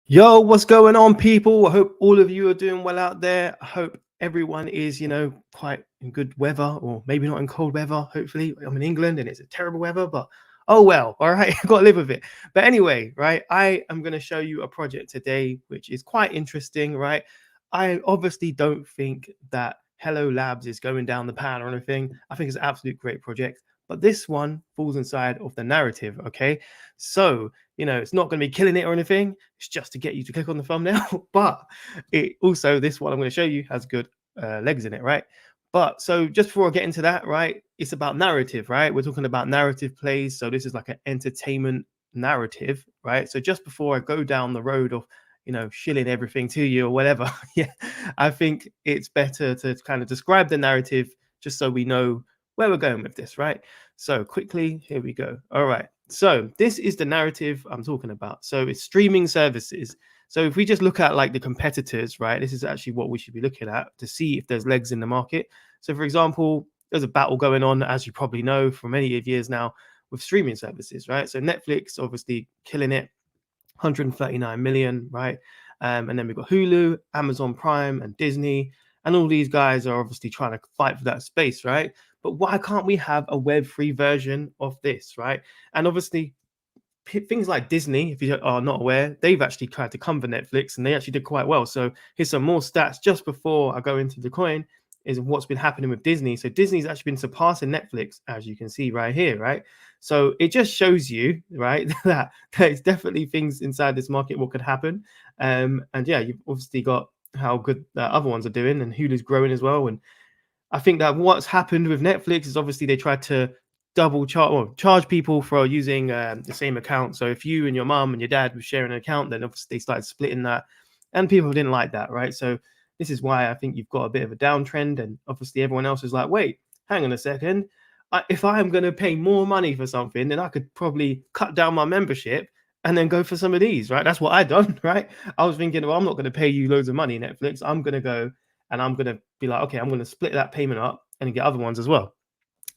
Yo, what's going on, people? I hope all of you are doing well out there. I hope everyone is, quite in good weather, or maybe not in cold weather. Hopefully, I'm in England and it's a terrible weather, but oh well, all right, I've got to live with it. But anyway, right, I am going to show you a project today, which is quite interesting, right? I obviously don't think that Hello Labs is going down the pan or anything. I think it's an absolute great project, but this one falls inside of the narrative, okay? So, it's not going to be killing it or anything. It's just to get you to click on the thumbnail. But it also, this one I'm going to show you has good legs in it, right? But so just before I get into that, right, it's about narrative, right? We're talking about narrative plays. So this is like an entertainment narrative, right? So just before I go down the road of, shilling everything to you or whatever, yeah, I think it's better to kind of describe the narrative just so we know where we're going with this, right? So quickly, here we go. All right. So this is the narrative I'm talking about. So it's streaming services. So if we just look at like the competitors, right, this is actually what we should be looking at to see if there's legs in the market. So for example, there's a battle going on, as you probably know, for many years now with streaming services, right? So Netflix obviously killing it, 139 million, right? And then we've got Hulu, Amazon Prime, and Disney. And all these guys are obviously trying to fight for that space, right? But why can't we have a web-free version of this, right? And obviously, things like Disney, if you are not aware, they've actually tried to come for Netflix, and they actually did quite well. So here's some more stats just before I go into the coin, is what's been happening with Disney. So Disney's actually been surpassing Netflix, as you can see right here, right? So it just shows you, right, that there's definitely things inside this market what could happen. And yeah, you've obviously got how good the other ones are doing, and Hulu's growing as well. And I think that what's happened with Netflix is obviously they tried to charge people for using the same account. So if you and your mom and your dad were sharing an account, then obviously they started splitting that, and people didn't like that, right? So this is why I think you've got a bit of a downtrend, and obviously everyone else is like, wait, hang on a second. If I'm going to pay more money for something, then I could probably cut down my membership and then go for some of these, right? That's what I done, right? I was thinking, well, I'm not going to pay you loads of money, Netflix. I'm going to go and I'm going to be like, okay, I'm going to split that payment up and get other ones as well.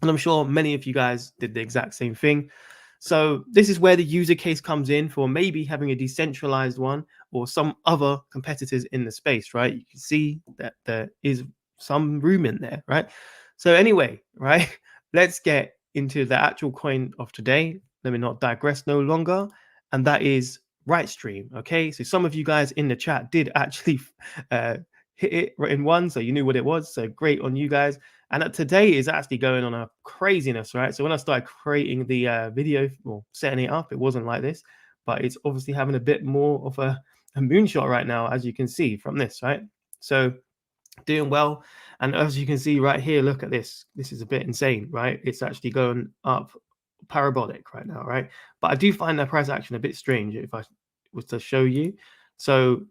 And I'm sure many of you guys did the exact same thing. So this is where the user case comes in for maybe having a decentralized one or some other competitors in the space, right? You can see that there is some room in there, right? So anyway, right, let's get into the actual coin of today. Let me not digress no longer. And that is RiteStream, okay? So some of you guys in the chat did actually hit it in one, so you knew what it was. So great on you guys. And today is actually going on a craziness, right? So when I started creating the video or setting it up, it wasn't like this, but it's obviously having a bit more of a moonshot right now, as you can see from this, right? So doing well. And as you can see right here, look at this. This is a bit insane, right? It's actually going up parabolic right now, right? But I do find that price action a bit strange if I was to show you. So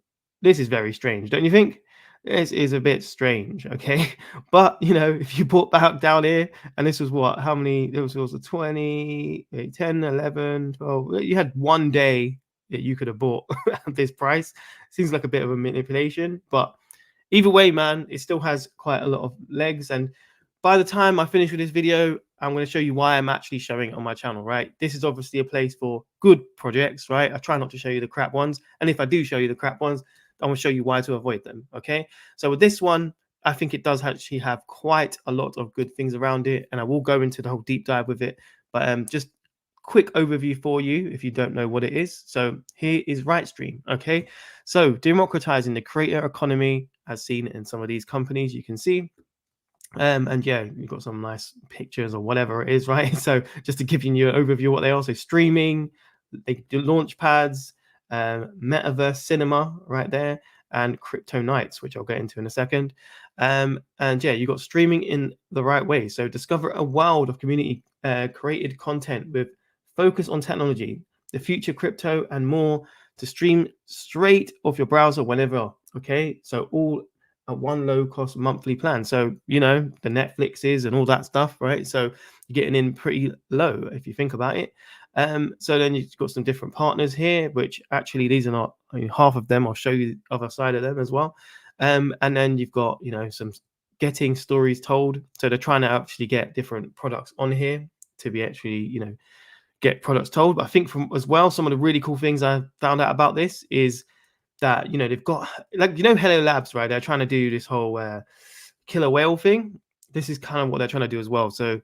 this is very strange, don't you think? This is a bit strange, okay? But, if you bought back down here, and this was what, how many, there was a 20, 10, 11, 12, you had one day that you could have bought at this price. Seems like a bit of a manipulation, but either way, man, it still has quite a lot of legs. And by the time I finish with this video, I'm going to show you why I'm actually showing it on my channel, right? This is obviously a place for good projects, right? I try not to show you the crap ones. And if I do show you the crap ones, I'm going to show you why to avoid them, okay? So with this one, I think it does actually have quite a lot of good things around it, and I will go into the whole deep dive with it. But just quick overview for you if you don't know what it is. So here is RiteStream. Okay, so democratizing the creator economy, as seen in some of these companies, you can see. And yeah, you've got some nice pictures or whatever it is, right? So just to give you an overview of what they are. So streaming, they do launch pads, metaverse cinema right there, and crypto nights, which I'll get into in a second. And yeah, you've got streaming in the right way. So discover a world of community created content with focus on technology, the future crypto, and more to stream straight off your browser whenever. Okay, so all a one low cost monthly plan. So, you know, the Netflixes and all that stuff, right? So you're getting in pretty low if you think about it. So then you've got some different partners here, which actually these are not, I mean, half of them. I'll show you the other side of them as well. And then you've got, you know, some getting stories told. So they're trying to actually get different products on here to be actually, you know, get products told. But I think from as well, some of the really cool things I found out about this is that, you know, they've got, like, you know, Hello Labs, right? They're trying to do this whole killer whale thing. This is kind of what they're trying to do as well. So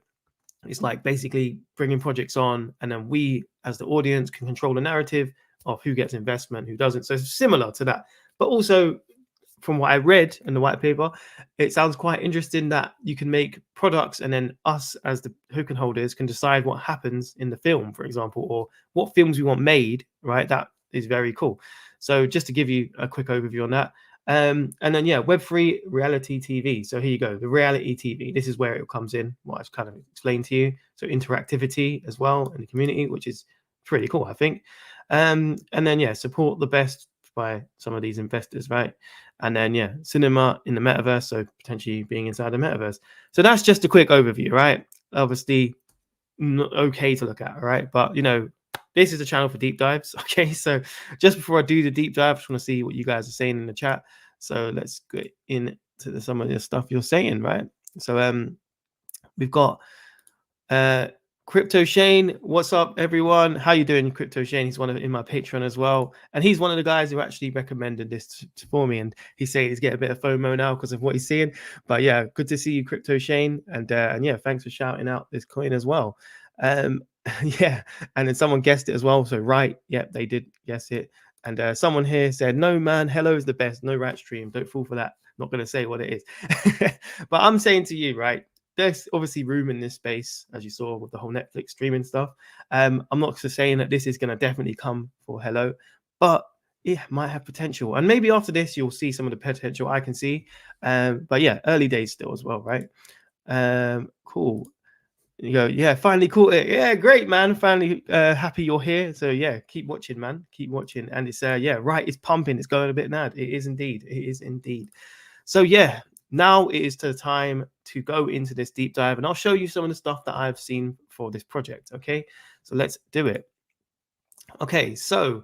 it's like basically bringing projects on, and then we as the audience can control the narrative of who gets investment, who doesn't. So it's similar to that, but also from what I read in the white paper, it sounds quite interesting that you can make products and then us as the token holders can decide what happens in the film, for example, or what films we want made, right? That is very cool. So just to give you a quick overview on that. And then, yeah, Web3 reality TV. So here you go, the reality TV. This is where it comes in, what I've kind of explained to you. So interactivity as well in the community, which is pretty cool, I think. And then, yeah, support the best by some of these investors, right? And then, yeah, cinema in the metaverse, so potentially being inside the metaverse. So that's just a quick overview, right? Obviously, not okay to look at, right? But, you know, this is a channel for deep dives, okay? So just before I do the deep dive, I just want to see what you guys are saying in the chat. So let's get into some of the stuff you're saying, right? So we've got Crypto Shane. What's up, everyone? How you doing, Crypto Shane? He's one of in my Patreon as well, and he's one of the guys who actually recommended this for me. And he's saying he's getting a bit of FOMO now because of what he's seeing. But yeah, good to see you, Crypto Shane, and yeah, thanks for shouting out this coin as well. Yeah, and then someone guessed it as well. So right, yep, they did guess it. And someone here said, "No man, hello is the best. No RiteStream. Don't fall for that." Not going to say what it is, but I'm saying to you, right? There's obviously room in this space, as you saw with the whole Netflix streaming stuff. I'm not saying that this is going to definitely come for Hello, but it might have potential. And maybe after this, you'll see some of the potential I can see. But yeah, early days still as well, right? Cool. You go, yeah, finally caught it. Yeah, great, man. Finally happy you're here. So yeah, keep watching, man. Keep watching. And it's yeah, right, it's pumping. It's going a bit mad. It is indeed. It is indeed. So yeah, now it is the time to go into this deep dive, and I'll show you some of the stuff that I've seen for this project. Okay, so let's do it. Okay, so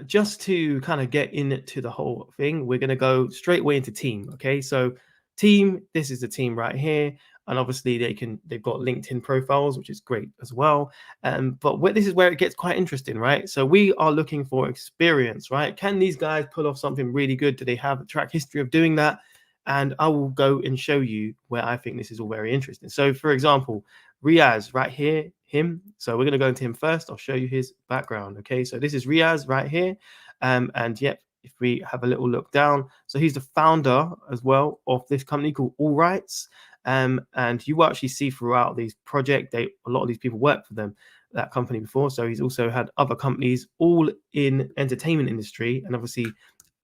just to kind of get into the whole thing, we're going to go straight away into team. Okay, so team, this is the team right here, and obviously they've got LinkedIn profiles, which is great as well. But this is where it gets quite interesting, right? So we are looking for experience, right? Can these guys pull off something really good? Do they have a track history of doing that? And I will go and show you where I think this is all very interesting. So for example, Riaz right here, him. So we're going to go into him first. I'll show you his background. Okay, so this is Riaz right here. And yep, if we have a little look down, so he's the founder as well of this company called All Rights. And you will actually see throughout these projects, a lot of these people work for that company before. So he's also had other companies all in entertainment industry, and obviously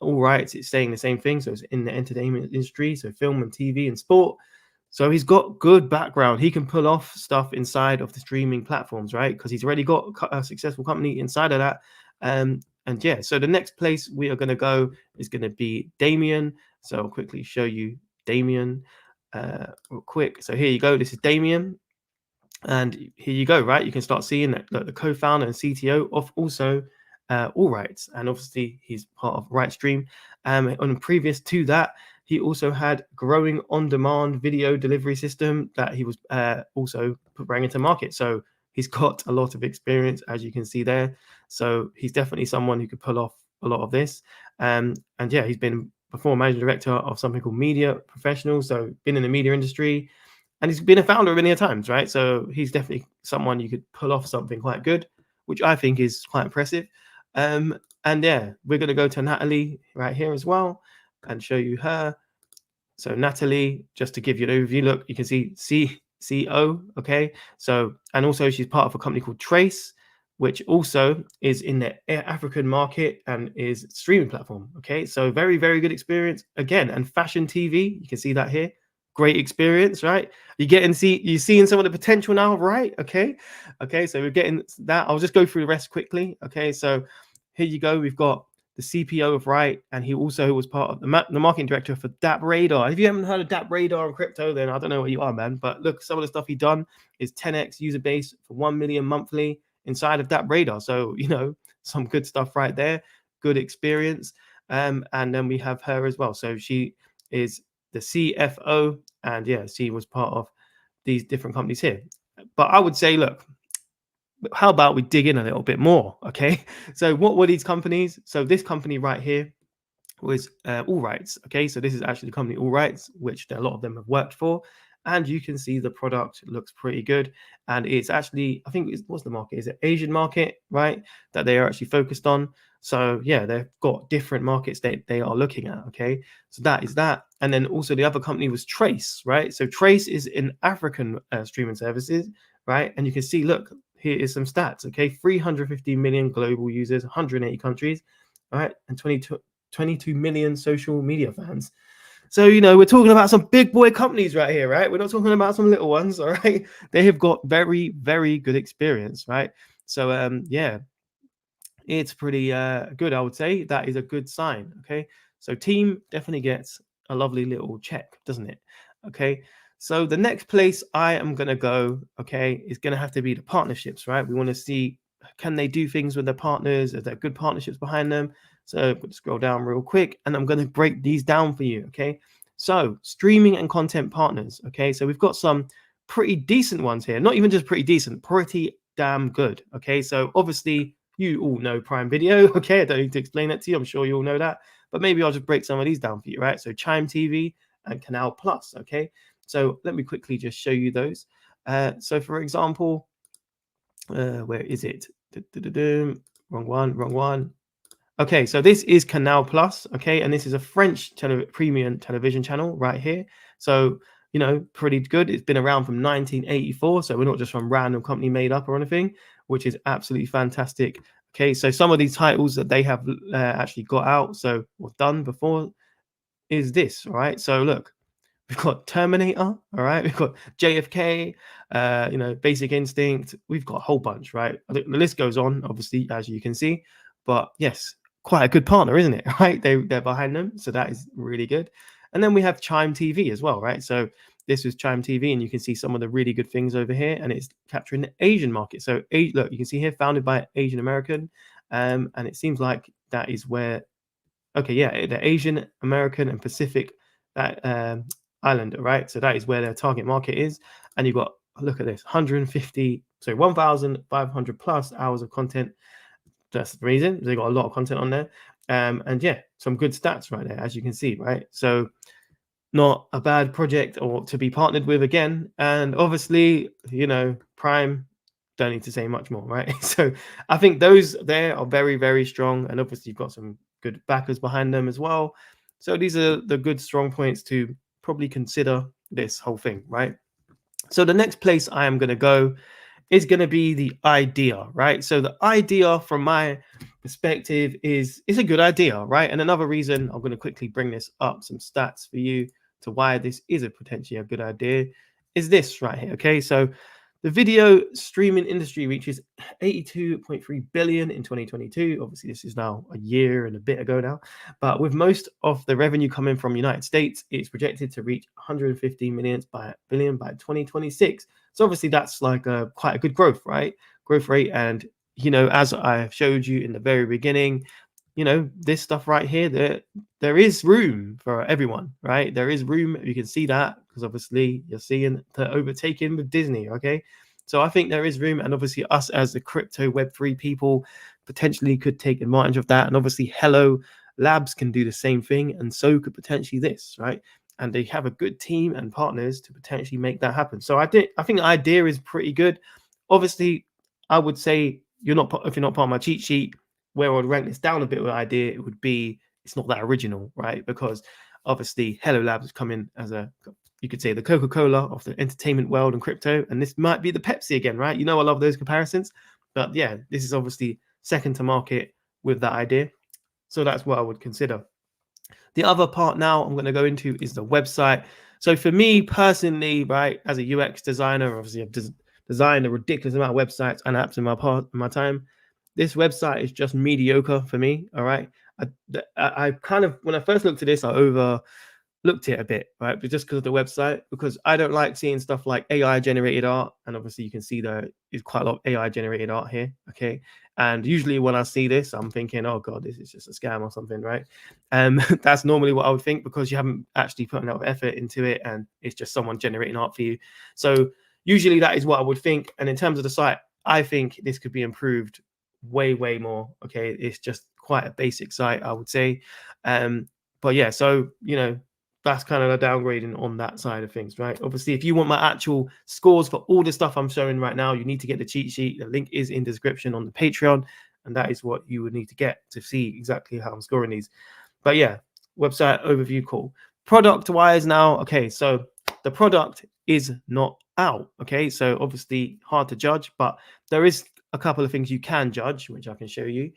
All Rights, it's saying the same thing. So it's in the entertainment industry, so film and TV and sport. So he's got good background. He can pull off stuff inside of the streaming platforms, right? Because he's already got a successful company inside of that. And yeah, so the next place we are going to go is going to be Damien. So I'll quickly show you Damien real quick. So here you go. This is Damien. And here you go, right? You can start seeing that the co-founder and CTO of also All Rights. And obviously he's part of RiteStream. And previous to that, he also had growing on-demand video delivery system that he was also bringing into market. So he's got a lot of experience, as you can see there. So he's definitely someone who could pull off a lot of this. And yeah, he's been before managing director of something called Media Professionals, so been in the media industry, and he's been a founder many a times, right? So he's definitely someone you could pull off something quite good, which I think is quite impressive. And yeah, we're gonna go to Natalie right here as well and show you her. So Natalie, just to give you an overview, look, you can see CEO, okay? So, and also she's part of a company called Trace, which also is in the African market and is streaming platform, okay? So very, very good experience. Again, and fashion TV, you can see that here. Great experience, right? You're seeing some of the potential now, right? Okay. Okay, so we're getting that. I'll just go through the rest quickly. Okay, so here you go. We've got the CPO of Rite, and he also was part of the marketing director for DAP Radar. If you haven't heard of DAP Radar and crypto, then I don't know what you are, man. But look, some of the stuff he done is 10x user base for 1 million monthly inside of DAP Radar. So, some good stuff right there. Good experience. And then we have her as well. So she is the CFO, and yeah, she was part of these different companies here. But I would say, look, how about we dig in a little bit more? Okay, so what were these companies? So this company right here was All Rights. Okay, so this is actually the company All Rights, which a lot of them have worked for, and you can see the product looks pretty good, and it's actually, I think, what's the market? Is it Asian market, right? That they are actually focused on. So yeah, they've got different markets they are looking at. Okay, so that is that, and then also the other company was Trace, right? So Trace is in African streaming services, right? And you can see, look, here is some stats. Okay, 350 million global users, 180 countries, right, and 22 million social media fans. So, we're talking about some big boy companies right here, right? We're not talking about some little ones, all right? They have got very, very good experience, right? So, yeah, it's pretty good, I would say. That is a good sign, okay? So team definitely gets a lovely little check, doesn't it? Okay, so the next place I am going to go, okay, is going to have to be the partnerships, right? We want to see, can they do things with their partners? Are there good partnerships behind them? So I'm going to scroll down real quick, and I'm going to break these down for you, okay? So streaming and content partners, okay? So we've got some pretty decent ones here. Not even just pretty decent, pretty damn good, okay? So obviously you all know Prime Video, okay? I don't need to explain that to you. I'm sure you all know that. But maybe I'll just break some of these down for you, right? So Chime TV and Canal Plus, okay? So let me quickly just show you those. So for example, where is it? Wrong one. Okay, so this is Canal Plus, okay? And this is a French premium television channel right here. So, pretty good. It's been around from 1984, so we're not just from random company made up or anything, which is absolutely fantastic. Okay, so some of these titles that they have actually got out, so or done before, is this, right? So look, we've got Terminator, all right? We've got JFK, Basic Instinct. We've got a whole bunch, right? The list goes on, obviously, as you can see. But yes, quite a good partner, isn't it? Right? They're behind them, so that is really good. And then we have Chime TV as well, right? So this is Chime TV, and you can see some of the really good things over here, and it's capturing the Asian market. So look, you can see here, founded by Asian American, and it seems like that is where, okay, yeah, the Asian American and Pacific that Islander, right? So that is where their target market is, and you've got, look at this, 1,500 plus hours of content. That's the reason they got a lot of content on there, and yeah, some good stats right there, as you can see, right? So not a bad project or to be partnered with again, and obviously, Prime, don't need to say much more, right? So I think those there are very, very strong, and obviously you've got some good backers behind them as well. So these are the good strong points to probably consider this whole thing, right? So the next place I am going to go is going to be the idea, right? So the idea from my perspective is a good idea, right? And another reason, I'm going to quickly bring this up, some stats for you to why this is a potentially a good idea, is this right here, okay? So the video streaming industry reaches 82.3 billion in 2022. Obviously, this is now a year and a bit ago now. But with most of the revenue coming from United States, it's projected to reach 150 billion by 2026. So obviously, that's like quite a good growth, right? Growth rate. And, as I showed you in the very beginning, this stuff right here, there is room for everyone, right? There is room. You can see that because obviously you're seeing the overtaking with Disney, okay? So I think there is room, and obviously us as the crypto Web3 people potentially could take advantage of that. And obviously Hello Labs can do the same thing, and so could potentially this, right? And they have a good team and partners to potentially make that happen. So I think the idea is pretty good. Obviously, I would say if you're not part of my cheat sheet, where I would rank this down a bit with idea, it would be it's not that original, right? Because obviously Hello Labs has come in as you could say the Coca-Cola of the entertainment world and crypto, and this might be the Pepsi again, right? You know, I love those comparisons, but yeah, this is obviously second to market with that idea. So that's what I would consider. The other part now I'm going to go into is the website. So for me personally, right, as a UX designer, obviously I've designed a ridiculous amount of websites and apps in my time. This website is just mediocre for me. All right. I kind of, when I first looked at this, I overlooked it a bit, right? But just because of the website, because I don't like seeing stuff like AI generated art. And obviously you can see there's quite a lot of AI generated art here. Okay. And usually when I see this, I'm thinking, oh God, this is just a scam or something, right? That's normally what I would think, because you haven't actually put enough effort into it and it's just someone generating art for you. So usually that is what I would think. And in terms of the site, I think this could be improved way, way more. Okay. It's just quite a basic site, I would say. But yeah, so, that's kind of a downgrading on that side of things, right? Obviously, if you want my actual scores for all the stuff I'm showing right now, you need to get the cheat sheet. The link is in the description on the Patreon, and that is what you would need to get to see exactly how I'm scoring these. But yeah, website overview, cool. Product wise now, okay, so the product is not out, okay? So obviously hard to judge, but there is a couple of things you can judge, which I can show you.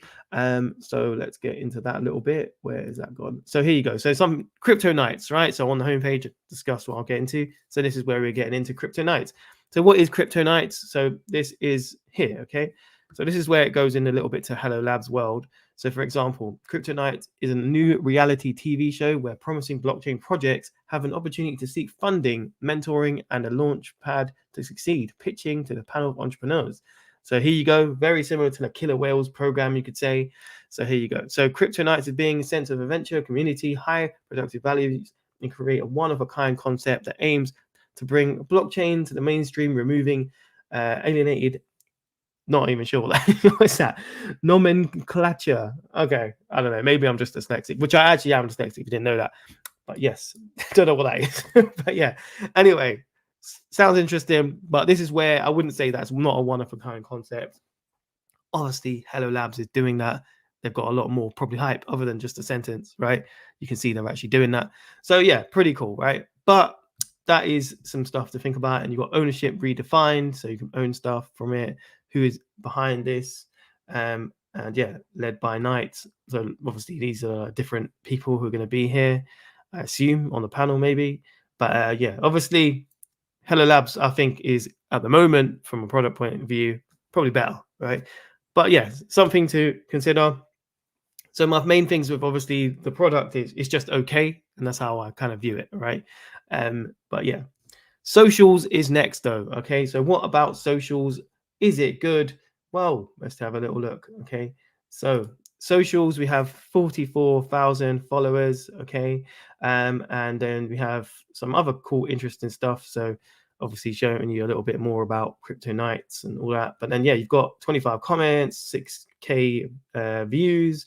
So let's get into that a little bit. Where is that gone? So here you go. So some crypto nights, right? So on the homepage, discuss what I'll get into. So this is where we're getting into crypto nights. So what is crypto nights? So this is here, okay? So this is where it goes in a little bit to Hello Labs world. So for example, Crypto Nights is a new reality TV show where promising blockchain projects have an opportunity to seek funding, mentoring, and a launch pad to succeed, pitching to the panel of entrepreneurs. So here you go, very similar to the Killer Whales program, you could say. So here you go. So Crypto Nights is being a sense of adventure, community, high productive values, and create a one-of-a-kind concept that aims to bring blockchain to the mainstream, removing alienated, not even sure what's that nomenclature. Okay, I don't know, maybe I'm just dyslexic, which I actually am dyslexic, if you didn't know that. But yes, don't know what that is. But yeah, anyway, sounds interesting, but this is where I wouldn't say that's not a one-of-a-kind concept. Honestly, Hello Labs is doing that. They've got a lot more probably hype other than just a sentence, right? You can see they're actually doing that. So yeah, pretty cool, right? But that is some stuff to think about. And you've got ownership redefined, so you can own stuff from it. Who is behind this? And yeah, led by Knights. So obviously these are different people who are going to be here, I assume, on the panel maybe. But yeah, obviously Hello Labs, I think, is at the moment, from a product point of view, probably better, right? But yeah, something to consider. So my main things with obviously the product is just okay, and that's how I kind of view it, right? But yeah, socials is next though. Okay, so what about socials? Is it good? Well, let's have a little look. Okay, so socials, we have 44,000 followers. Okay, and then we have some other cool, interesting stuff. So obviously showing you a little bit more about Crypto Nights and all that. But then yeah, you've got 25 comments, 6K views.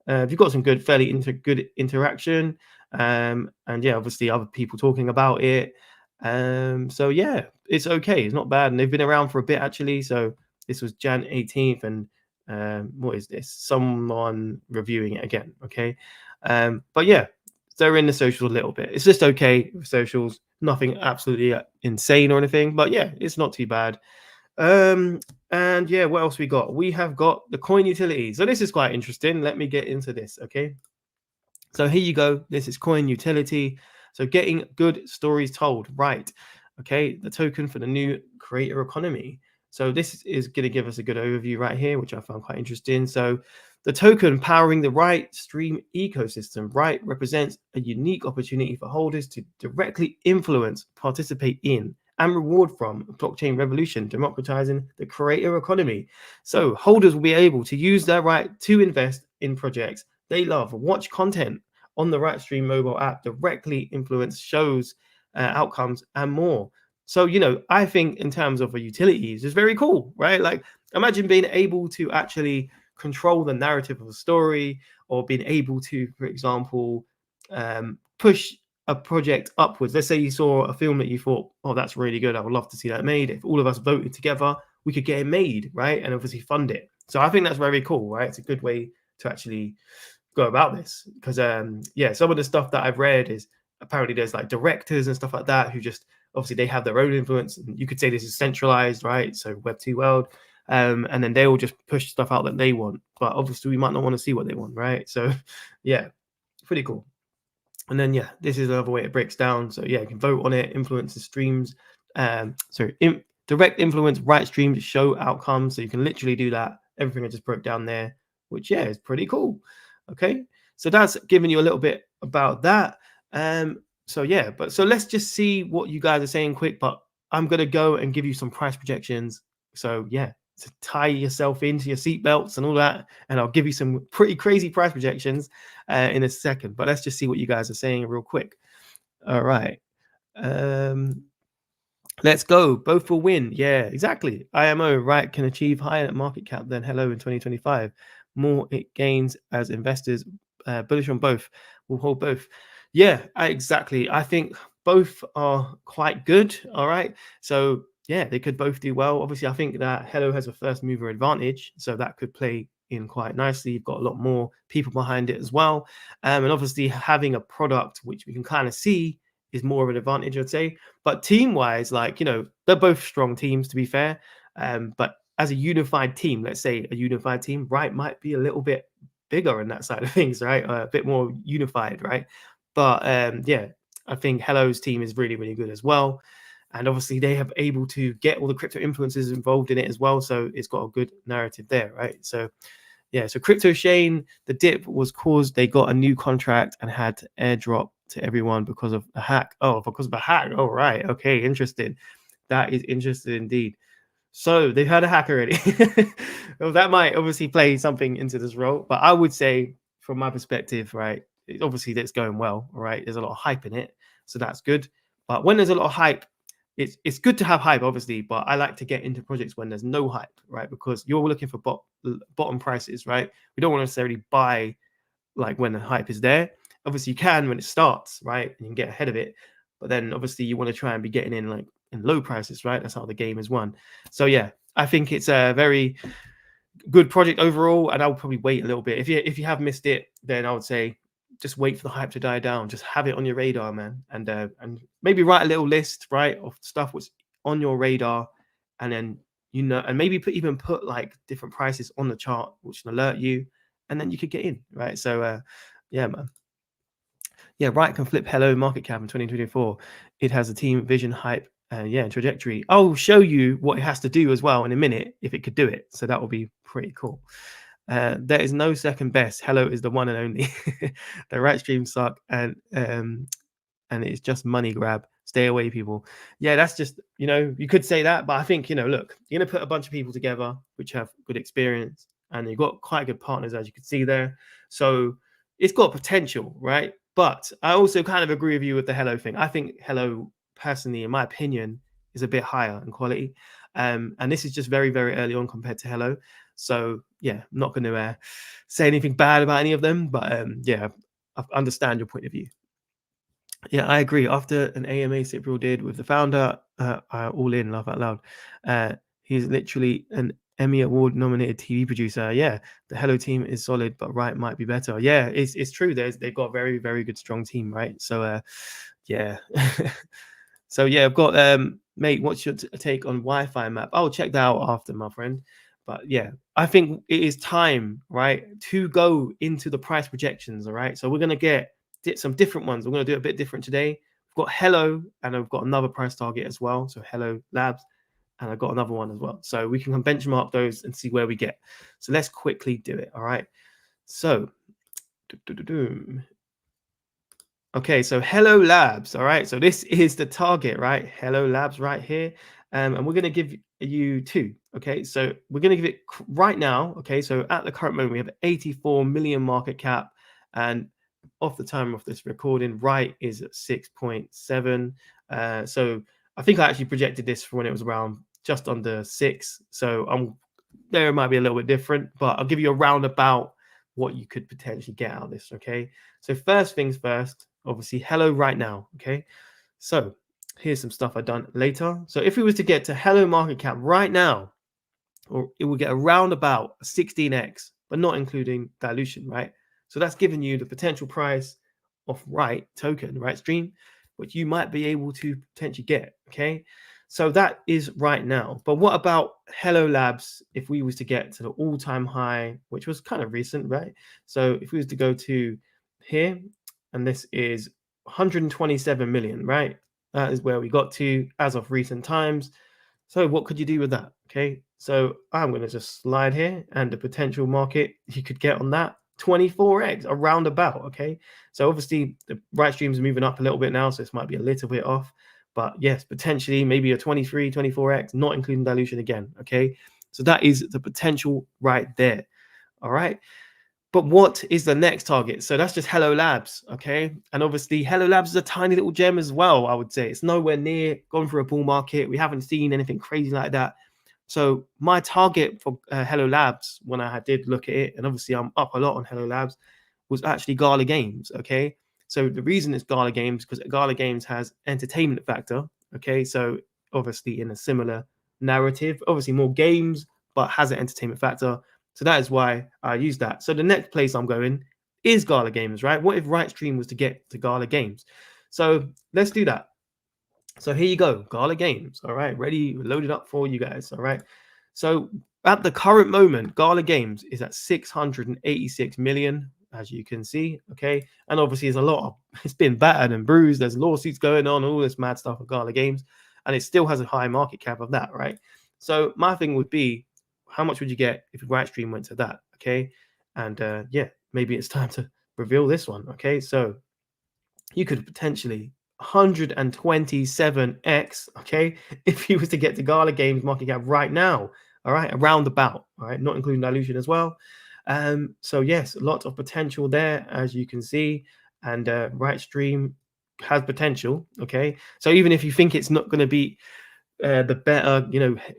You've got some good, fairly good interaction, and yeah, obviously other people talking about it. So yeah, it's okay. It's not bad, and they've been around for a bit actually. So this was Jan 18th, and what is this? Someone reviewing it again. Okay, but yeah, they're in the socials a little bit. It's just okay with socials. Nothing absolutely insane or anything, but yeah, it's not too bad. And yeah, what else we got? We have got the coin utility. So this is quite interesting. Let me get into this. Okay. So here you go. This is coin utility. So getting good stories told, right? Okay, the token for the new creator economy. So this is going to give us a good overview right here, which I found quite interesting. So the token powering the RiteStream ecosystem, right, represents a unique opportunity for holders to directly influence, participate in, and reward from blockchain revolution, democratizing the creator economy. So holders will be able to use their right to invest in projects they love, watch content on the RiteStream mobile app, directly influence shows, outcomes, and more. So, I think in terms of the utilities, it's very cool, right? Like, imagine being able to actually control the narrative of a story, or been able to, for example, push a project upwards. Let's say you saw a film that you thought, oh, that's really good, I would love to see that made. If all of us voted together, we could get it made, right? And obviously fund it. So I think that's very cool, right? It's a good way to actually go about this, because yeah, some of the stuff that I've read is apparently there's like directors and stuff like that who just obviously they have their own influence, and you could say this is centralized, right? So Web 2 world, and then they will just push stuff out that they want, but obviously we might not want to see what they want, right? So yeah, pretty cool. And then yeah, this is another way it breaks down. So yeah, you can vote on it, influence the streams, direct influence RiteStream to show outcomes. So you can literally do that. Everything I just broke down there, which yeah, is pretty cool. Okay, so that's giving you a little bit about that. So yeah, so let's just see what you guys are saying quick. But I'm gonna go and give you some price projections. So yeah, to tie yourself into your seatbelts and all that, and I'll give you some pretty crazy price projections in a second. But let's just see what you guys are saying real quick. All right. Let's go. Both will win. Yeah, exactly. IMO, right, can achieve higher market cap than Hello in 2025. More it gains as investors bullish on both. Will hold both. Yeah, exactly. I think both are quite good. All right. So yeah, they could both do well. Obviously, I think that Hello has a first mover advantage, so that could play in quite nicely. You've got a lot more people behind it as well. And obviously having a product which we can kind of see is more of an advantage, I'd say. But team-wise, like, you know, they're both strong teams, to be fair. But as a unified team, let's say a unified team, right, might be a little bit bigger in that side of things, right? A bit more unified, right? But yeah, I think Hello's team is really, really good as well. And obviously they have able to get all the crypto influencers involved in it as well. So it's got a good narrative there, right? So yeah, so Crypto Shane, the dip was caused, they got a new contract and had to airdrop to everyone because of a hack. Oh, because of a hack. Oh, right. Okay, interesting. That is interesting indeed. So they've had a hack already. Well, that might obviously play something into this role, but I would say from my perspective, right, obviously that's going well, right? There's a lot of hype in it, so that's good. But when there's a lot of hype, it's good to have hype, obviously, but I like to get into projects when there's no hype, right? Because you're looking for bottom prices, right? We don't want to necessarily buy like when the hype is there. Obviously, you can when it starts, right? And you can get ahead of it. But then obviously you want to try and be getting in like in low prices, right? That's how the game is won. So yeah, I think it's a very good project overall, and I would probably wait a little bit. If you have missed it, then I would say just wait for the hype to die down. Just have it on your radar, man, and maybe write a little list, right, of stuff what's on your radar, and then you know, and maybe even put like different prices on the chart which can alert you, and then you could get in, right? So yeah, man. Yeah, right can flip Hello market cap in 2024. It has a team vision hype yeah, trajectory. I'll show you what it has to do as well in a minute if it could do it. So that will be pretty cool. There is no second best. Hello is the one and only. The RiteStream suck and it's just money grab. Stay away, people. Yeah, that's just, you know, you could say that, but I think, you know, look, you're gonna put a bunch of people together which have good experience, and you've got quite good partners, as you can see there. So it's got potential, right? But I also kind of agree with you with the Hello thing. I think Hello, personally, in my opinion, is a bit higher in quality. And this is just very, very early on compared to Hello. So yeah, I'm not going to say anything bad about any of them, but yeah, I understand your point of view. Yeah, I agree. After an AMA Cypriel did with the founder, all in, laugh out loud. He's literally an Emmy Award nominated TV producer. Yeah, the Hello team is solid, but Right might be better. Yeah, it's true. They've got a very, very good, strong team, right? So yeah. So yeah, I've got mate, what's your take on Wi-Fi map? I'll check that out after, my friend. But yeah, I think it is time, right, to go into the price projections. All right, so we're gonna get some different ones. We're gonna do it a bit different today. We've got Hello, and I've got another price target as well. So Hello Labs, and I've got another one as well. So we can benchmark those and see where we get. So let's quickly do it. All right. So okay, so Hello Labs. All right, so this is the target, right? Hello Labs right here. And we're going to give you two. Okay, so we're going to give it right now. Okay, so at the current moment, we have 84 million market cap. And off the time of this recording, right is at 6.7. So I think I actually projected this for when it was around just under 6. So there it might be a little bit different, but I'll give you a roundabout what you could potentially get out of this. Okay, so first things first, obviously, hello right now. Okay, so here's some stuff I've done later. So if we was to get to hello market cap right now, or it will get around about 16x, but not including dilution, right? So that's giving you the potential price of RiteStream, which you might be able to potentially get. Okay, so that is right now. But what about Hello Labs if we was to get to the all-time high, which was kind of recent, right? So if we was to go to here, and this is 127 million, right? That is where we got to as of recent times. So what could you do with that? Okay, so I'm going to just slide here, and the potential market you could get on that 24x around about. Okay, so obviously the RiteStream is moving up a little bit now, so this might be a little bit off, but yes, potentially maybe a 23, 24x, not including dilution again. Okay, so that is the potential right there. All right. But what is the next target? So that's just Hello Labs, okay? And obviously, Hello Labs is a tiny little gem as well, I would say. It's nowhere near going for a bull market. We haven't seen anything crazy like that. So my target for Hello Labs, when I did look at it, and obviously I'm up a lot on Hello Labs, was actually Gala Games, okay? So the reason it's Gala Games, because Gala Games has entertainment factor, okay? So obviously in a similar narrative, obviously more games, but has an entertainment factor. So that is why I use that. So the next place I'm going is Gala Games, right? What if RiteStream was to get to Gala Games? So let's do that. So here you go, Gala Games. All right, ready, loaded up for you guys. All right. So at the current moment, Gala Games is at 686 million, as you can see. Okay. And obviously, there's a lot of it's been battered and bruised. There's lawsuits going on, all this mad stuff with Gala Games, and it still has a high market cap of that, right? So my thing would be, how much would you get if RiteStream went to that? Okay. And yeah, maybe it's time to reveal this one. Okay. So you could potentially 127x, okay, if you was to get to Gala Games market cap right now, all right, around about, all right, not including dilution as well. So yes, lots of potential there, as you can see, and RiteStream has potential, okay. So even if you think it's not going to be the better,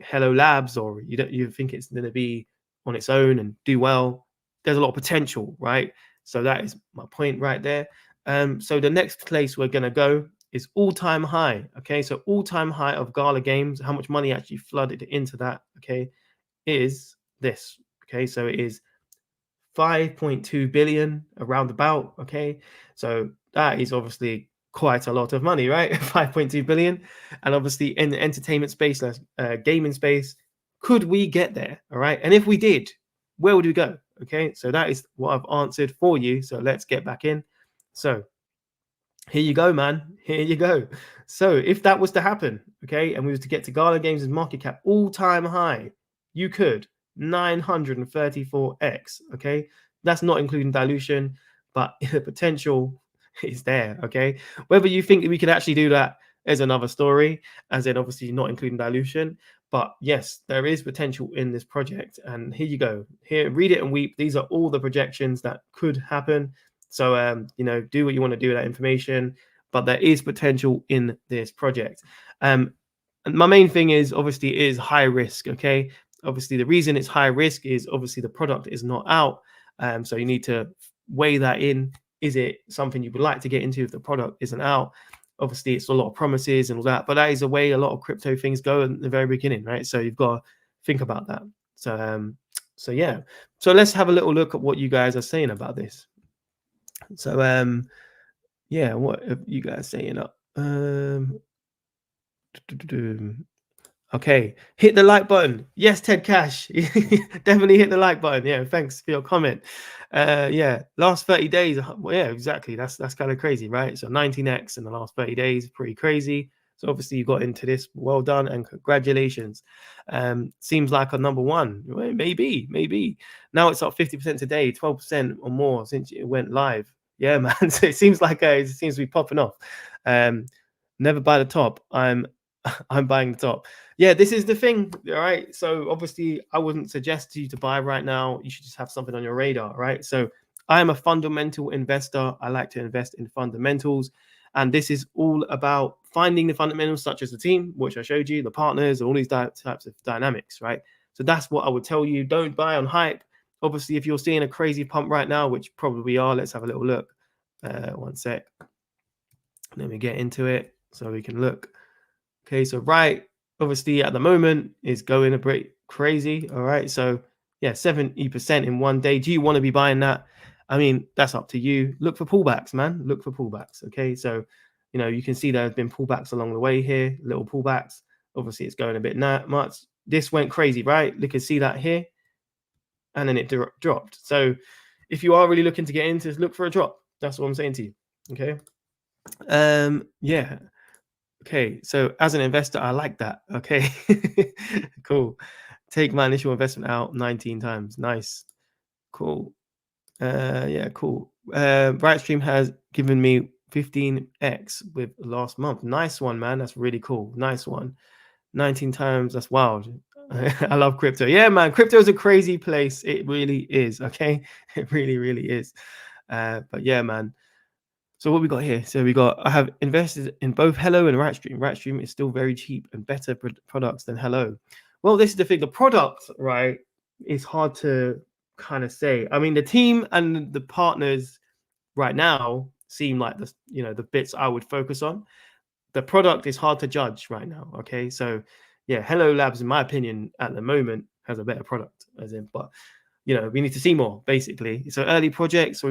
Hello Labs, or you think it's going to be on its own and do well, there's a lot of potential, right? So that is my point right there. So the next place we're going to go is all-time high. Okay, so all-time high of Gala Games, how much money actually flooded into that, okay, is this. Okay, so it is 5.2 billion around about. Okay, so that is obviously quite a lot of money, right? 5.2 billion. And obviously in the entertainment space, gaming space, could we get there? All right, and if we did, where would we go? Okay, so that is what I've answered for you. So let's get back in. So here you go, man. Here you go. So if that was to happen, okay, and we was to get to Gala Games' market cap all-time high, you could 934x. Okay, that's not including dilution, but the potential is there. Okay, whether you think that we could actually do that is another story, as in obviously not including dilution. But yes, there is potential in this project, and here you go. Here, read it and weep. These are all the projections that could happen. So, do what you want to do with that information, but there is potential in this project. And my main thing is obviously it is high risk. Okay. Obviously, the reason it's high risk is obviously the product is not out. So you need to weigh that in. Is it something you would like to get into if the product isn't out? Obviously, it's a lot of promises and all that, but that is the way a lot of crypto things go in the very beginning, right? So you've got to think about that. So yeah. So let's have a little look at what you guys are saying about this. So yeah, what are you guys saying up? Okay, hit the like button. Yes, Ted Cash. Definitely hit the like button. Yeah, thanks for your comment. Yeah, last 30 days. Well, yeah, exactly. That's kind of crazy, right? So 19x in the last 30 days, pretty crazy. So obviously you got into this. Well done and congratulations. Seems like a number one. Well, maybe. Now it's up 50% today, 12% or more since it went live. Yeah, man. So it seems like it seems to be popping off. Never buy the top. I'm buying the top. Yeah, this is the thing. All right. So obviously, I wouldn't suggest you to buy right now. You should just have something on your radar. Right. So I'm a fundamental investor. I like to invest in fundamentals. And this is all about finding the fundamentals, such as the team, which I showed you, the partners, all these types of dynamics. Right. So that's what I would tell you. Don't buy on hype. Obviously, if you're seeing a crazy pump right now, which probably we are, let's have a little look. One sec. Let me get into it so we can look. Okay, so obviously at the moment is going a bit crazy. All right, so yeah, 70% in one day. Do you want to be buying that? I mean, that's up to you. Look for pullbacks, man. Look for pullbacks. Okay, so you can see there's been pullbacks along the way here, little pullbacks. Obviously, it's going a bit nuts. This went crazy, right? You can see that here, and then it dropped. So if you are really looking to get into this, look for a drop. That's what I'm saying to you. Okay. Yeah. Okay, so as an investor, I like that. Okay, cool. Take my initial investment out 19 times. Nice, cool. Yeah, cool. RiteStream has given me 15x with last month. Nice one, man. That's really cool. Nice one. 19 times. That's wild. I love crypto. Yeah, man. Crypto is a crazy place. It really is. Okay, it really, really is. But yeah, man. So what we got here? So I have invested in both Hello and RiteStream. RiteStream is still very cheap and better products than Hello. Well, this is the thing. The product, right, is hard to kind of say. I mean, the team and the partners right now seem like the bits I would focus on. The product is hard to judge right now. Okay, so yeah, Hello Labs, in my opinion, at the moment has a better product, but we need to see more. Basically, it's an early project,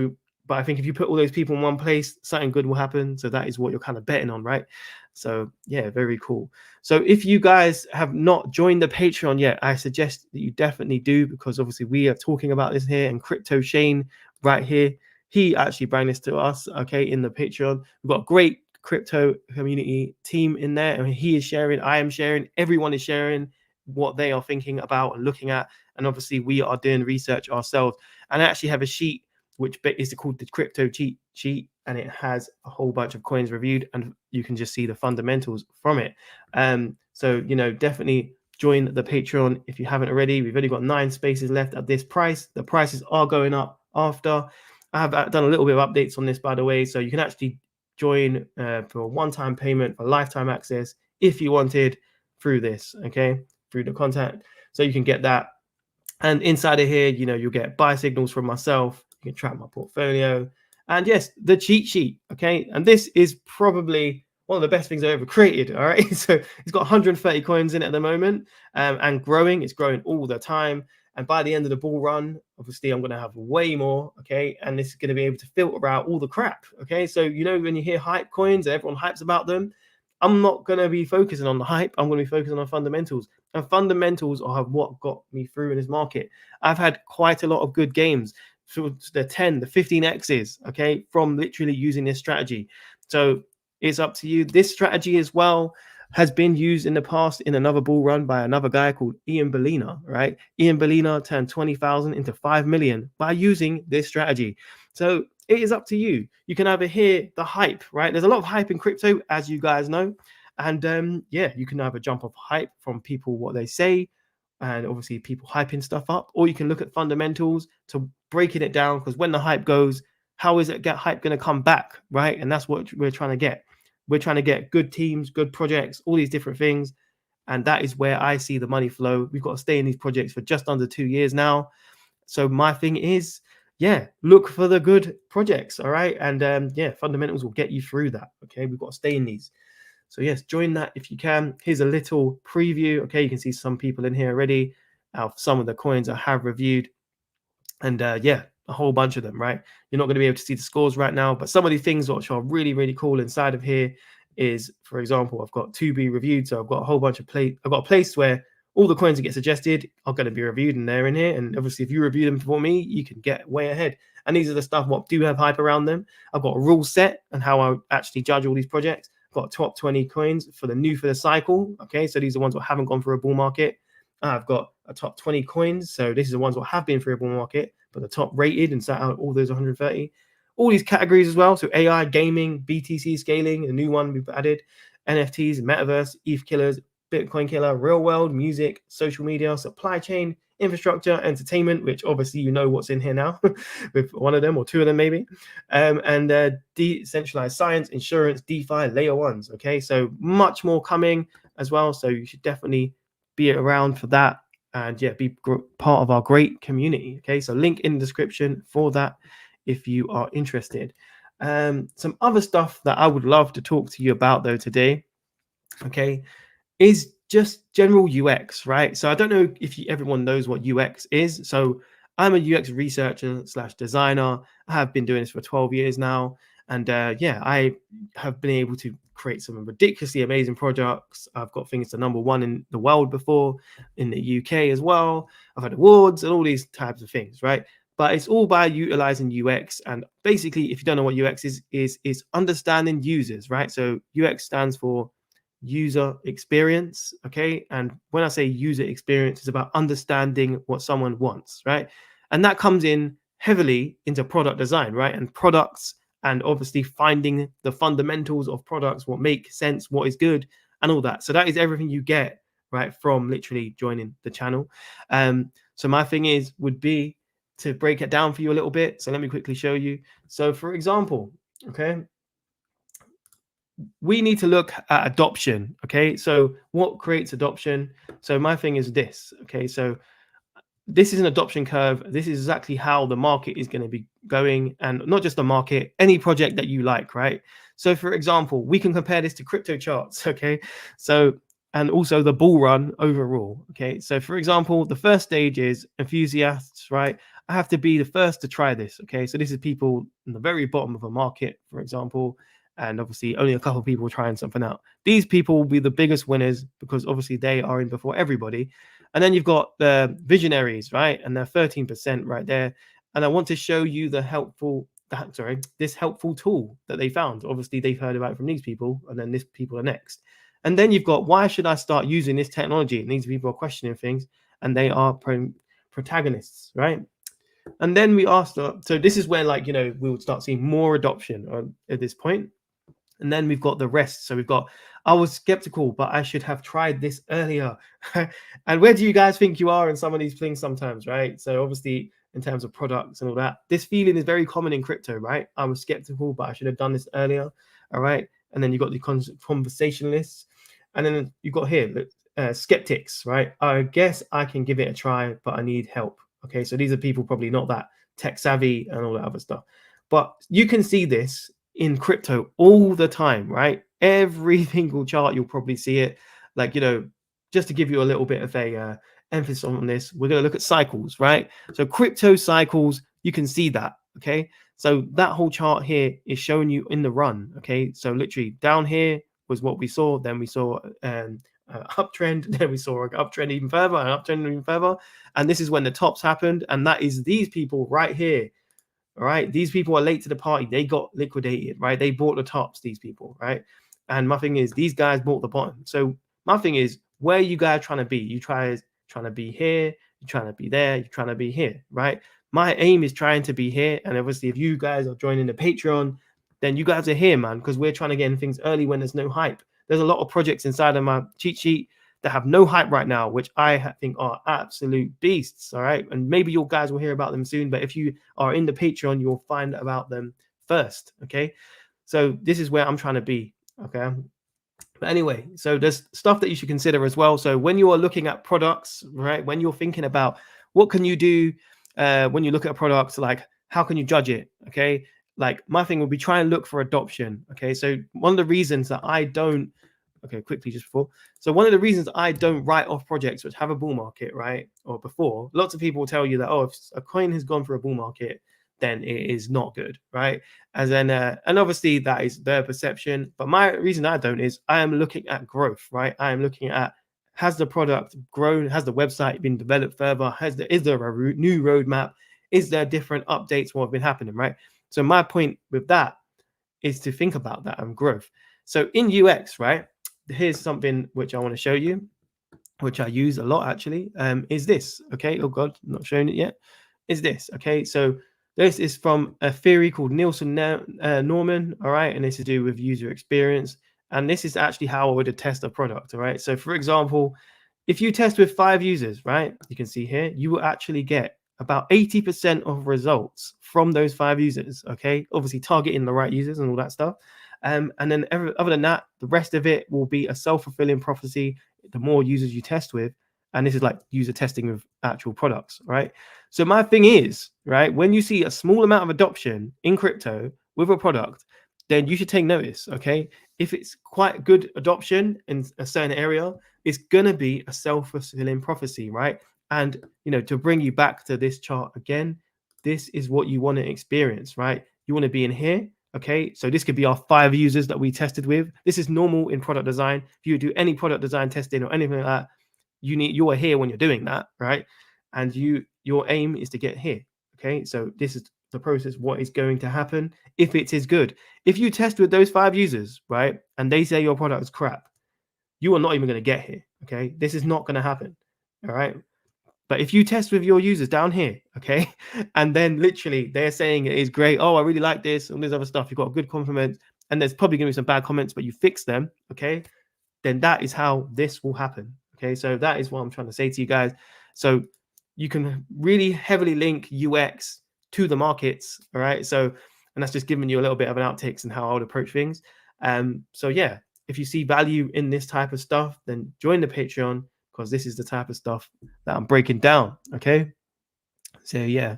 but I think if you put all those people in one place, something good will happen. So that is what you're kind of betting on, right? So yeah, very cool. So if you guys have not joined the Patreon yet, I suggest that you definitely do, because obviously we are talking about this here, and Crypto Shane right here, he actually brought this to us, okay, in the Patreon. We've got a great crypto community team in there, and he is sharing, I am sharing, everyone is sharing what they are thinking about and looking at. And obviously we are doing research ourselves, and I actually have a sheet which is called the crypto cheat sheet, and it has a whole bunch of coins reviewed, and you can just see the fundamentals from it. So definitely join the Patreon if you haven't already. We've only got 9 spaces left at this price. The prices are going up after. I have done a little bit of updates on this, by the way, so you can actually join for a one-time payment for lifetime access if you wanted through this, okay, through the contact. So you can get that. And inside of here, you'll get buy signals from myself. You can track my portfolio. And yes, the cheat sheet. Okay. And this is probably one of the best things I've ever created. All right. So it's got 130 coins in it at the moment, and growing. It's growing all the time. And by the end of the bull run, obviously, I'm going to have way more. Okay. And this is going to be able to filter out all the crap. Okay. So, when you hear hype coins, everyone hypes about them. I'm not going to be focusing on the hype. I'm going to be focusing on fundamentals. And fundamentals are what got me through in this market. I've had quite a lot of good games. So the 10, the 15Xs, okay, from literally using this strategy. So it's up to you. This strategy as well has been used in the past in another bull run by another guy called Ian Bellina, right? Ian Bellina turned 20,000 into 5 million by using this strategy. So it is up to you. You can either hear the hype, right? There's a lot of hype in crypto, as you guys know. And yeah, you can either jump off hype from people, what they say, and obviously people hyping stuff up, or you can look at fundamentals to breaking it down, because when the hype goes, how is it hype going to come back, right? And that's what we're trying to get. We're trying to get good teams, good projects, all these different things. And that is where I see the money flow. We've got to stay in these projects for just under 2 years now. So my thing is, yeah, look for the good projects, all right? And yeah, fundamentals will get you through that, okay? We've got to stay in these. So yes, join that if you can. Here's a little preview. Okay, you can see some people in here already. Some of the coins I have reviewed, and yeah, a whole bunch of them. Right, you're not going to be able to see the scores right now, but some of these things which are really, really cool inside of here is, for example, I've got to be reviewed. So I've got a whole bunch of I've got a place where all the coins that get suggested are going to be reviewed, and they're in here. And obviously, if you review them for me, you can get way ahead. And these are the stuff what do have hype around them. I've got a rule set and how I actually judge all these projects. Got top 20 coins for the cycle. Okay, so these are ones that haven't gone through a bull market. I've got a top 20 coins. So this is the ones that have been through a bull market, but the top rated and sat out all those 130. All these categories as well. So AI, gaming, BTC scaling, a new one we've added, NFTs, metaverse, ETH killers, Bitcoin killer, real world, music, social media, supply chain, infrastructure, entertainment, which obviously what's in here now with one of them or two of them maybe, and decentralized science, insurance, DeFi, layer ones. Okay, so much more coming as well. So you should definitely be around for that. and yeah, be part of our great community. Okay, so link in the description for that if you are interested. Some other stuff that I would love to talk to you about though today, okay, is just general UX, right? So I don't know if everyone knows what UX is. So I'm a UX researcher slash designer. I have been doing this for 12 years now. And yeah, I have been able to create some ridiculously amazing projects. I've got things to #1 in the world before, in the UK as well. I've had awards and all these types of things, right? But it's all by utilizing UX. And basically, if you don't know what UX is understanding users, right? So UX stands for user experience. Okay, and when I say user experience, it's about understanding what someone wants, right? And that comes in heavily into product design, right? And products, and obviously finding the fundamentals of products, what makes sense, what is good, and all that. So that is everything you get, right, from literally joining the channel. So my thing would be to break it down for you a little bit. So let me quickly show you. So for example, okay, we need to look at adoption. Okay, so what creates adoption? So my thing is this. Okay, so this is an adoption curve. This is exactly how the market is going to be going, and not just the market, any project that you like, right? So for example, we can compare this to crypto charts. Okay, so, and also the bull run overall. Okay, so for example, the first stage is enthusiasts, right? I have to be the first to try this. Okay, so this is people in the very bottom of a market, for example, and obviously only a couple of people trying something out. These people will be the biggest winners because obviously they are in before everybody. And then you've got the visionaries, right? And they're 13% right there. And I want to show you this helpful tool that they found. Obviously, they've heard about it from these people, and then this people are next. And then you've got, why should I start using this technology? And these people are questioning things, and they are protagonists, right? And then we asked, so this is where, like, we would start seeing more adoption at this point. And then we've got the rest. So we've got, I was skeptical, but I should have tried this earlier. And where do you guys think you are in some of these things sometimes, right? So obviously, in terms of products and all that, this feeling is very common in crypto, right? I was skeptical, but I should have done this earlier. All right. And then you've got the conversationalists. And then you've got here, skeptics, right? I guess I can give it a try, but I need help. Okay. So these are people probably not that tech savvy and all that other stuff. But you can see this in crypto all the time, right? Every single chart, you'll probably see it. Like, just to give you a little bit of a emphasis on this, we're going to look at cycles, right? So crypto cycles, you can see that, okay? So that whole chart here is showing you in the run, okay? So literally down here was what we saw. Then we saw uptrend. Then we saw an uptrend even further, an uptrend even further. And this is when the tops happened. And that is these people right here. All right, these people are late to the party. They got liquidated, right? They bought the tops, these people, right? And my thing is, these guys bought the bottom. So my thing is, where are you guys trying to be? You trying to be here, you're trying to be there, you're trying to be here, right? My aim is trying to be here. And obviously, if you guys are joining the Patreon, then you guys are here, man, because we're trying to get in things early when there's no hype. There's a lot of projects inside of my cheat sheet that have no hype right now, which I think are absolute beasts. All right. And maybe you guys will hear about them soon. But if you are in the Patreon, you'll find about them first. Okay. So this is where I'm trying to be. Okay. But anyway, so there's stuff that you should consider as well. So when you are looking at products, right, when you're thinking about what can you do when you look at a product, like how can you judge it? Okay. Like my thing would be try and look for adoption. Okay. So one of the reasons that I don't, okay, quickly just before. So one of the reasons I don't write off projects which have a bull market, right? Or before, lots of people will tell you that, oh, if a coin has gone for a bull market, then it is not good, right? And then, and obviously that is their perception. But my reason I don't is I am looking at growth, right? I am looking at, has the product grown? Has the website been developed further? Is there a new roadmap? Is there different updates? What have been happening, right? So my point with that is to think about that and growth. So in UX, right? Here's something which I want to show you, which I use a lot actually, is this, okay? Oh God, I'm not showing it yet. Is this, okay? So this is from a theory called Nielsen Norman, all right? And this is to do with user experience. And this is actually how I would test a product, all right? So for example, if you test with 5 users, right? You can see here, you will actually get about 80% of results from those 5 users, okay? Obviously targeting the right users and all that stuff. And then other than that, the rest of it will be a self-fulfilling prophecy. The more users you test with, And this is like user testing of actual products, right? So my thing is, right, when you see a small amount of adoption in crypto with a product, then you should take notice, okay? If it's quite good adoption in a certain area, it's gonna be a self-fulfilling prophecy, right? And to bring you back to this chart again, this is what you want to experience, right? You want to be in here, okay? So this could be our 5 users that we tested with. This is normal in product design. If you do any product design testing or anything like that, you are here when you're doing that, right? And your aim is to get here, okay? So this is the process, what is going to happen if it is good. If you test with those 5 users, right, and they say your product is crap, you are not even going to get here, okay? This is not going to happen, all right? But if you test with your users down here, okay, and then literally they're saying it is great, oh, I really like this, and this other stuff, you've got good compliments, and there's probably going to be some bad comments, but you fix them, okay, then that is how this will happen, okay? So that is what I'm trying to say to you guys. So you can really heavily link UX to the markets, all right? So, and that's just giving you a little bit of an outtakes and how I would approach things. So yeah, if you see value in this type of stuff, then join the Patreon, because this is the type of stuff that I'm breaking down, okay? So yeah,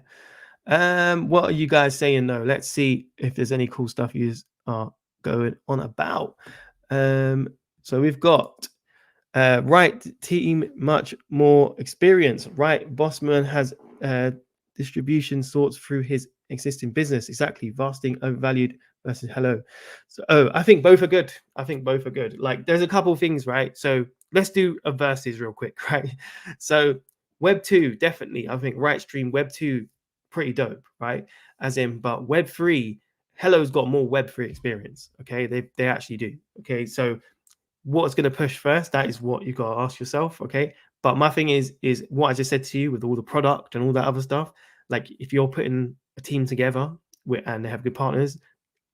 what are you guys saying though? Let's see if there's any cool stuff you are going on about. So we've got Right team, much more experience. Right, Bossman has distribution sorts through his existing business. Exactly, vasting overvalued versus hello. So I think both are good. I think both are good. Like there's a couple things, right? So let's do a versus real quick, right? So Web 2, definitely. I think RiteStream Web 2, pretty dope, right? As in, but Web 3, Hello's got more Web 3 experience. Okay, they actually do. Okay, so what's going to push first? That is what you got to ask yourself. Okay, but my thing is what I just said to you with all the product and all that other stuff. Like if you're putting a team together and they have good partners,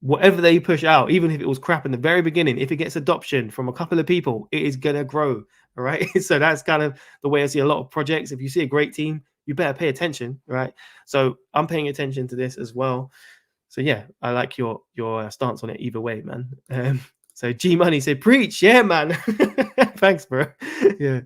whatever they push out, even if it was crap in the very beginning, if it gets adoption from a couple of people, it is gonna grow. All right. So that's kind of the way I see a lot of projects. If you see a great team, you better pay attention, right? So I'm paying attention to this as well. So yeah, I like your stance on it either way, man. So G Money said, "Preach, yeah, man." Thanks, bro. Yeah.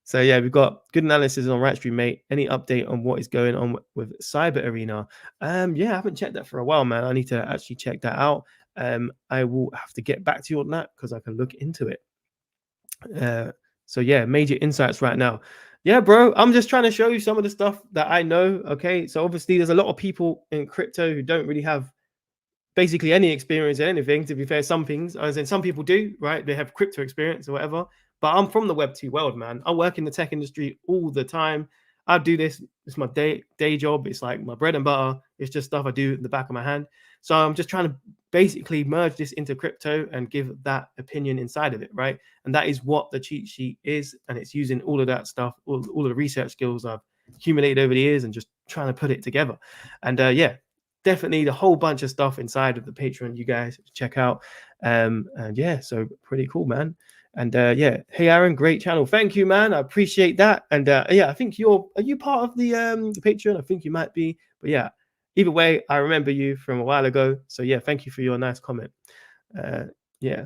So yeah, we've got good analysis on RiteStream, mate. Any update on what is going on with Cyber Arena? Yeah, I haven't checked that for a while, man. I need to actually check that out. I will have to get back to you on that because I can look into it. So yeah, major insights right now. Yeah, bro, I'm just trying to show you some of the stuff that I know. Okay, so obviously there's a lot of people in crypto who don't really have basically any experience in anything. To be fair, some things, as in some people do, right? They have crypto experience or whatever. But I'm from the Web 2 world, man. I work in the tech industry all the time. I do this. It's my day job. It's like my bread and butter. It's just stuff I do in the back of my hand. So I'm just trying to basically merge this into crypto and give that opinion inside of it, right? And that is what the cheat sheet is. And it's using all of that stuff, all of the research skills I've accumulated over the years and just trying to put it together. And yeah, definitely a whole bunch of stuff inside of the Patreon you guys check out. And yeah, so pretty cool, man. And yeah, hey Aaron, great channel. Thank you, man. I appreciate that. And yeah, I think are you part of the Patreon? I think you might be. But yeah, either way, I remember you from a while ago. So yeah, thank you for your nice comment. Yeah,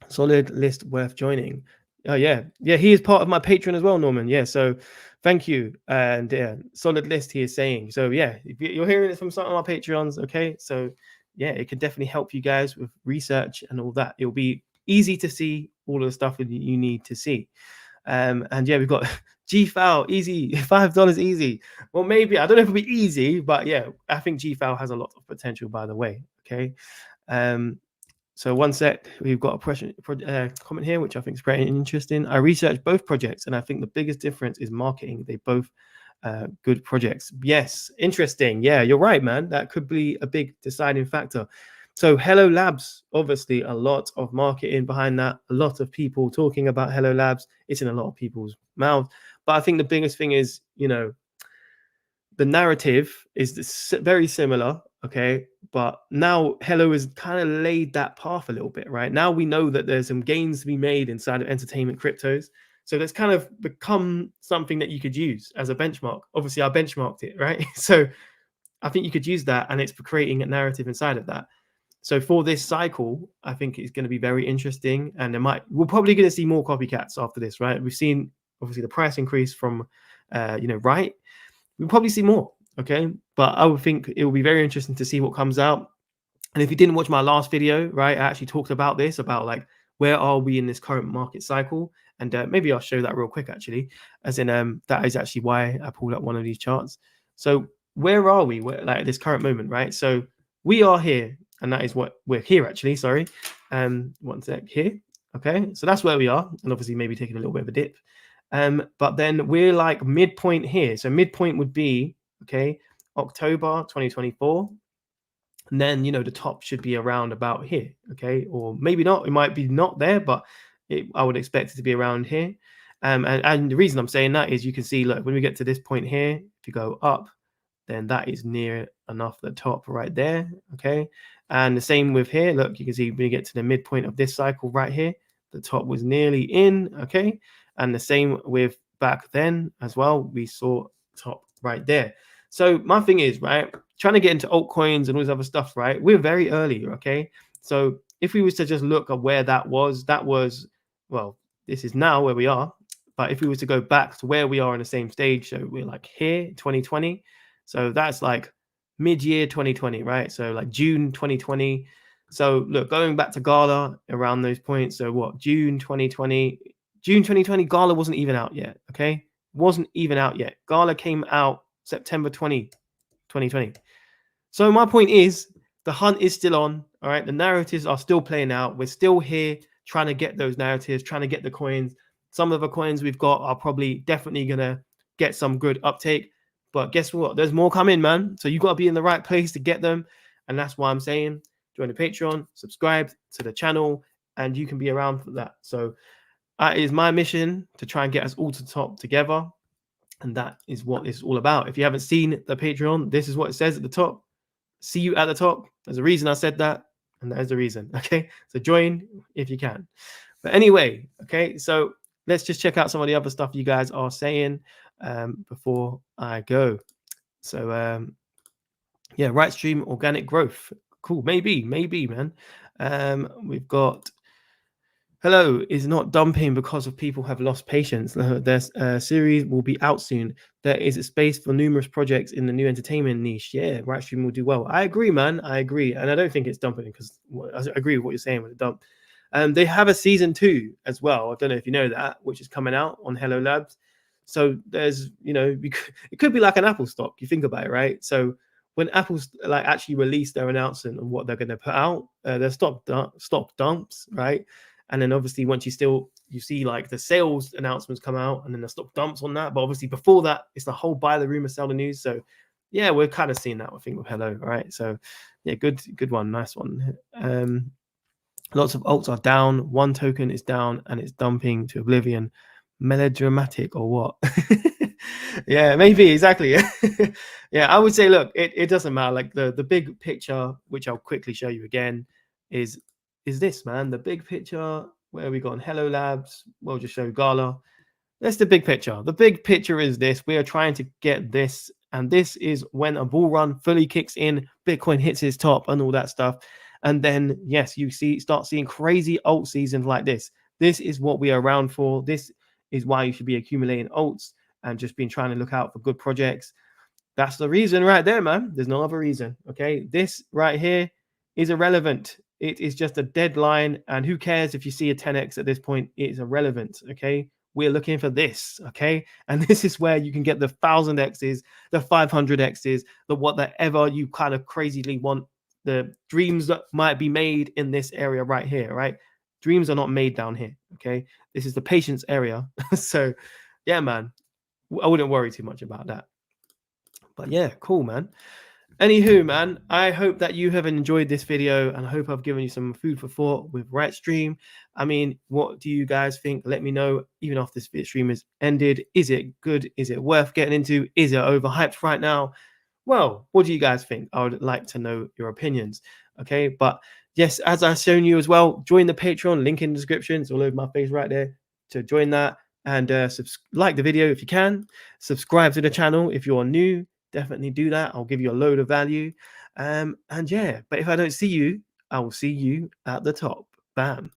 solid list worth joining. Oh yeah, he is part of my Patreon as well, Norman. Yeah, so thank you. And yeah, solid list he is saying. So yeah, if you're hearing it from some of my Patreons, okay, so yeah, it can definitely help you guys with research and all that. It'll be easy to see all of the stuff that you need to see. And yeah, we've got GFAL easy, $5 easy. Well, maybe I don't know if it'll be easy, but yeah, I think GFAL has a lot of potential, by the way. Okay. So one sec, we've got a comment here, which I think is very interesting. I researched both projects, and I think the biggest difference is marketing. They both good projects. Yes, interesting. Yeah, you're right, man. That could be a big deciding factor. So Hello Labs, obviously a lot of marketing behind that, a lot of people talking about Hello Labs. It's in a lot of people's mouths. But I think the biggest thing is, the narrative is very similar, okay? But now Hello has kind of laid that path a little bit, right? Now we know that there's some gains to be made inside of entertainment cryptos. So that's kind of become something that you could use as a benchmark. Obviously, I benchmarked it, right? So I think you could use that, and it's for creating a narrative inside of that. So for this cycle, I think it's going to be very interesting, and we're probably going to see more copycats after this, right? We've seen obviously the price increase from Right, we'll probably see more. Okay, but I would think it will be very interesting to see what comes out. And if you didn't watch my last video, right, I actually talked about this, about like where are we in this current market cycle, and maybe I'll show that real quick actually, as in that is actually why I pulled up one of these charts. So where are we? Like at this current moment, right? So we are here, and that is what we're here actually. Sorry, one sec here. Okay, so that's where we are, and obviously maybe taking a little bit of a dip. But then we're like midpoint here. So midpoint would be October 2024. And then the top should be around about here, okay, or maybe not. It might be not there, but I would expect it to be around here. And the reason I'm saying that is you can see, look, when we get to this point here, if you go up, then that is near enough the top right there, okay. And the same with here. Look, you can see when you get to the midpoint of this cycle right here, the top was nearly in, okay. And the same with back then as well. We saw top right there. So my thing is, right, trying to get into altcoins and all this other stuff, right? We're very early, okay? So if we was to just look at where that was, well, this is now where we are. But if we was to go back to where we are in the same stage, so we're like here, 2020. So that's like mid-year 2020, right? So like June 2020. So look, going back to Gala around those points. So what, June 2020, Gala wasn't even out yet, okay? Wasn't even out yet. Gala came out September 2020. So my point is, the hunt is still on. All right, the narratives are still playing out. We're still here trying to get those narratives, trying to get the coins. Some of the coins we've got are probably definitely gonna get some good uptake. But guess what? There's more coming, man. So you got to be in the right place to get them. And that's why I'm saying join the Patreon, subscribe to the channel, and you can be around for that. So that is my mission, to try and get us all to the top together. And that is what it's all about. If you haven't seen the Patreon, this is what it says at the top. See you at the top. There's a reason I said that, and that is the reason. Okay, so join if you can. But anyway, okay, so let's just check out some of the other stuff you guys are saying before I go. So yeah, RiteStream organic growth. Cool. Maybe, man. We've got hello is not dumping because of people have lost patience. Their series will be out soon. There is a space for numerous projects in the new entertainment niche. Yeah, RiteStream will do well. I agree, man. I agree. And I don't think it's dumping, because I agree with what you're saying with the dump. They have a season 2 as well. I don't know if you know that, which is coming out on Hello Labs. So there's, it could be like an Apple stock. You think about it, right? So when Apple's like actually release their announcement on what they're going to put out, their stock dumps, right? And then obviously once you see like the sales announcements come out, and then the stock dumps on that. But obviously before that, it's the whole buy the rumor, sell the news. So yeah, we're kind of seeing that, I think, with Hello. All right. So yeah, good one. Nice one. Lots of alts are down. One token is down and it's dumping to oblivion. Melodramatic or what? Yeah, maybe, exactly. Yeah, I would say, look, it doesn't matter. Like the big picture, which I'll quickly show you again, is this, man. The big picture, where we got on Hello Labs, we'll just show Gala. That's the big picture. The big picture is this. We are trying to get this, and this is when a bull run fully kicks in, Bitcoin hits its top and all that stuff. And then, yes, you start seeing crazy alt seasons like this. This is what we are around for. This is why you should be accumulating alts and just been trying to look out for good projects. That's the reason right there, man. There's no other reason. Okay, this right here is irrelevant. It is just a deadline, and who cares if you see a 10x at this point? It's irrelevant. Okay, we're looking for this. Okay, and this is where you can get the 1000x's, the 500x's, the whatever you kind of crazily want. The dreams that might be made in this area right here, right? Dreams are not made down here. Okay, this is the patience area. So yeah, man, I wouldn't worry too much about that. But yeah, cool, man. Anywho, man, I hope that you have enjoyed this video, and I hope I've given you some food for thought with RiteStream. I mean, what do you guys think? Let me know, even after this stream is ended. Is it good? Is it worth getting into? Is it overhyped right now? Well, what do you guys think? I would like to know your opinions. Okay, but yes, as I've shown you as well, join the Patreon, link in the description. It's all over my face right there to join that. And like the video if you can. Subscribe to the channel if you're new. Definitely do that. I'll give you a load of value. And yeah, but if I don't see you, I will see you at the top. Bam.